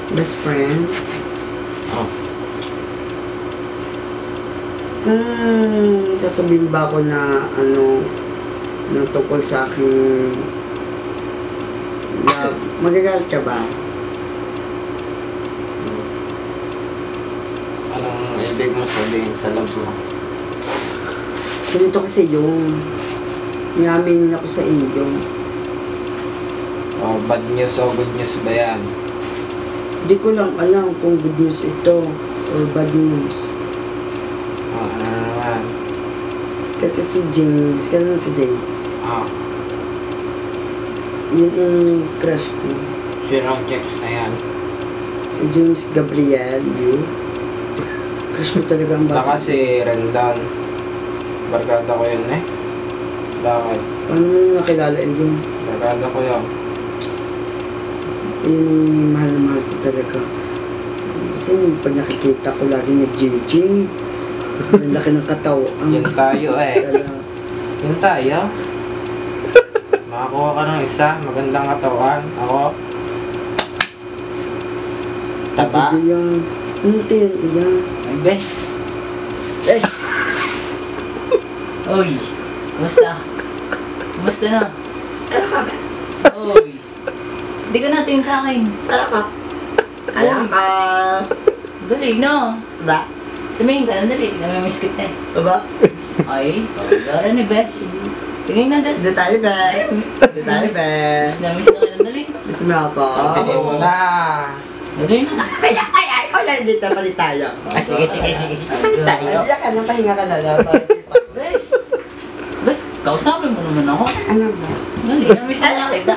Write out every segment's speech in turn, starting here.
Best friend? Oh. Kung sasabihin ba ako na ano, na tungkol sa aking love, magagalit ka ba? Anong ibig mo sabihin sa love mo? Ganito kasi yung ngaminin ako sa iyo. O bad news o good news ba yan? Hindi ko lang alam kung good news ito or bad news. O ano naman? Kasi si James, kaya si James, O, yun yung crush ko. sinong checks na yan? Si James Gabriel, yun. Crush ko talaga ang Baka bata. si Rendon. Barkada ko yun eh. Bakit? Paano mo nakilala yun? Barkada ko yun. Yun yung mahal na mahal ko talaga. Kasi pag nakikita ko lagi nag-JJ. Sobrang laki ng katawan. Yun tayo eh. Talaga. Yun tayo. Makakuha ka ng isa. Magandang katawan. Ako. Taba. Hindi yan. Hindi yan. Ay, bes. Bes. Oy. Kumusta? Kumusta na? Oy. Hindi ka natin sa akin. Alam ka. Dali na. Ba? Tumingin ka na dali. Namimiss kita eh. Ba? Ay, pagkara ni Bes. Tingin na dali. Doon tayo, Bes. Doon tayo, Bes. Namiss na ka na dali. Gusto mo ako? Pansinin mo na. Dali na. Kaya, ikaw lang dito pa rin tayo. Ay, sige. Tayo. Hindi ka nang pahinga ka na lang. Bes. Bes, kausapin mo naman ako. Ano ba? Dali, namiss na kita.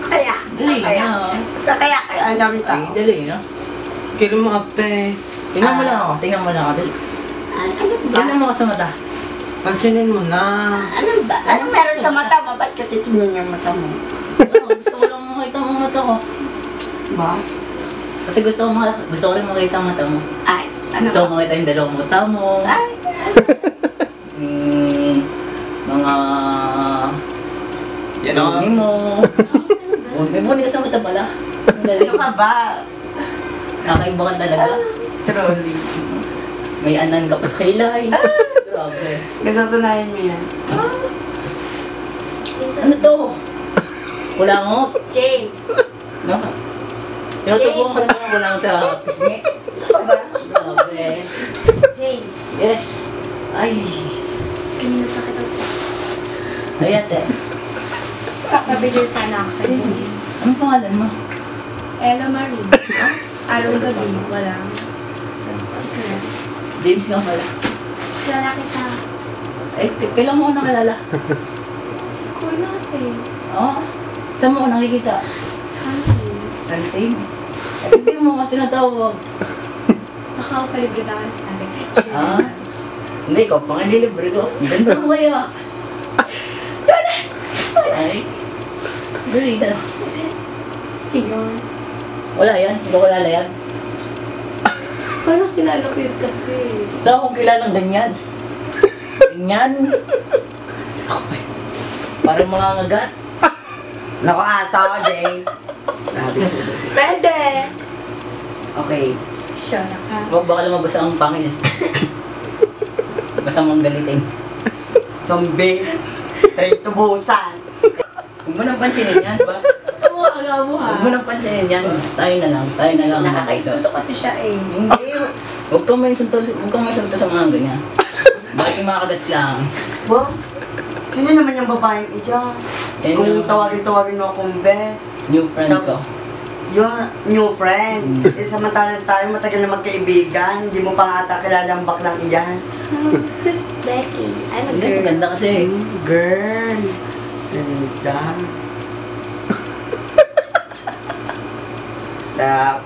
Kaya. Dali na. Kaya, ang dami Ay, tao. dali na. Kilo mo ate. Tingnan mo lang ako. Tingnan mo lang ako. Dali. Ano ba? Tingnan mo ako sa mata. Pansinin mo na. Ano ba? Ano meron sa mata mo? Ba't ka titingnan yung mata mo? Gusto ko lang makita ang mata ko. Ba? Kasi gusto ko rin makita ang mata mo. Ay, ano Gusto ko ba? makita yung dalawang mata mo. Ay, Mga... Yan o. Buni mo. May buni ka sa mata pala. Ang galing. ano ka ba? Kakaiba ka talaga. Trolley. May anan ka pa sa kilay. Grabe. Nasasanayan mo yan. Ano to? Kulangot. James. No? Tinutubuan ka naman kulangot sa pisngi. Ito ba? Grabe. James. Yes. Ay. Kanina pa kita. Ay ate. Papabigyan sana ako sa Sino? inyo. Anong pangalan mo? Ella Marie. Araw gabi. Wala. Secret. James nga pala. Kilala kita. Ay, kailan mo ako nakalala? School natin. Oo. Saan mo ako nakikita? Sa kantin. Kantin. Ay, hindi mo ako tinatawag. Nakakapalibre ka sa akin. Ah? Hindi, ikaw pang ililibre ko. Ganda mo kaya. Ay. Dali na. Yun. Wala yan. Hindi ko kilala yan. Parang kilala ko yun kasi. Wala akong kilalang ganyan. Ganyan. Parang mga ngagat. Naku, asa ako, James. Sabi ko. Pwede! Okay. Siya, saka. Huwag baka lumabas ang pangin yan. Basta mong galitin. Zombie. Try to busan. Huwag mo nang pansinin yan, ba? Oo, alam mo ha. Huwag mo nang pansinin yan. Tayo na lang. Tayo na lang. Nakakaisunto kasi siya eh. Hindi. Huwag kang may sunto sa mga ganyan. Bakit yung mga kagat lang? Ba? Sino naman yung babaeng iyan? Eh, Kung no. tawagin mo akong best. New friend ko. Yung new friend. Eh, samantalang tayo matagal na magkaibigan. Hindi mo pa nga ata kilala ang baklang iyan. Who's Becky? I'm a Hindi, girl. maganda kasi. Girl. Ganda. Tap.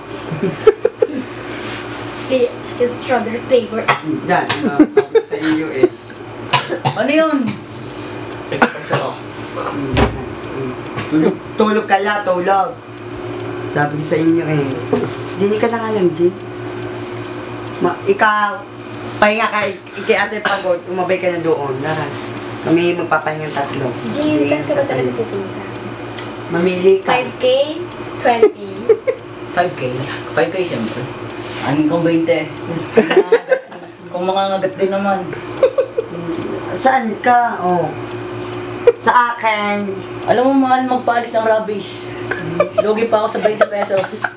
It's strawberry flavor. Diyan, sabi sa iyo eh. Ano yun? Tulog kaya, tulog. Sabi ko sa inyo eh. Dinig ka na nga lang, James. Ikaw, pahinga ka, ate pagod, umabay ka na doon. Lahat. Kami magpapahinga tatlo. James, saan ka ba talaga pupunta? Mamili ka. 5K? 20? 5K. 5K siyempre. Anin kong 20. Kung mangangagat din naman. Saan ka? Oh. Sa akin. Alam mo, mahal magpaalis ng rabies. Lugi pa ako sa 20 pesos.